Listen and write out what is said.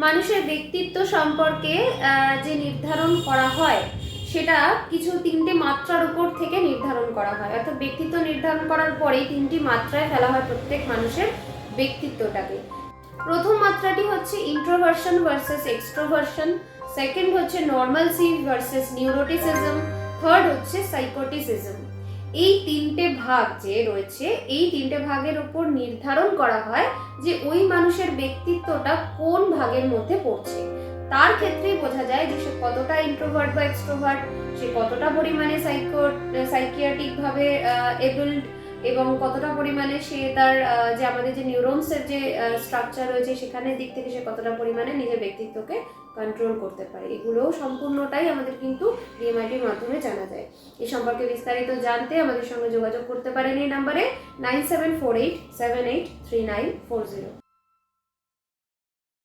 মানুষের ব্যক্তিত্ব সম্পর্কে যে নির্ধারণ করা হয় সেটা কিছু 3টে মাত্রার উপর থেকে নির্ধারণ করা হয়। অর্থাৎ ব্যক্তিত্ব নির্ধারণ করার পরেই 3টি মাত্রায় ফেলা হয় প্রত্যেক মানুষের ব্যক্তিত্বটাকে। প্রথম মাত্রাটি হচ্ছে ইন্ট্রোভার্সন ভার্সেস এক্সট্রোভার্সন, সেকেন্ড হচ্ছে নর্মালসি ভার্সেস নিউরোটিসিজম, থার্ড হচ্ছে সাইকোটিসিজম। এই 3টে ভাগ যে রয়েছে, এই 3টে ভাগের উপর নির্ধারণ করা হয় যে ওই মানুষের ব্যক্তিত্বটা কোন ভাগের মধ্যে পড়ছে। তার ক্ষেত্রেই বোঝা যায় যে সে কতটা ইন্ট্রোভার্ট বা এক্সট্রোভার্ট, সে কতটা পরিমাণে সাইকিয়াট্রিক ভাবে এবলড, এবং কতটা পরিমাণে সে তার যে আমাদের যে নিউরনসের যে স্ট্রাকচার রয়েছে সেখানের দিক থেকে সে কতটা পরিমাণে নিজের ব্যক্তিত্বকে কন্ট্রোল করতে পারে। এগুলোও সম্পূর্ণটাই আমাদের কিন্তু ডিএমআইটির মাধ্যমে জানা যায়। এই সম্পর্কে বিস্তারিত জানতে আমাদের সঙ্গে যোগাযোগ করতে পারেন এই নাম্বারে 9748783940।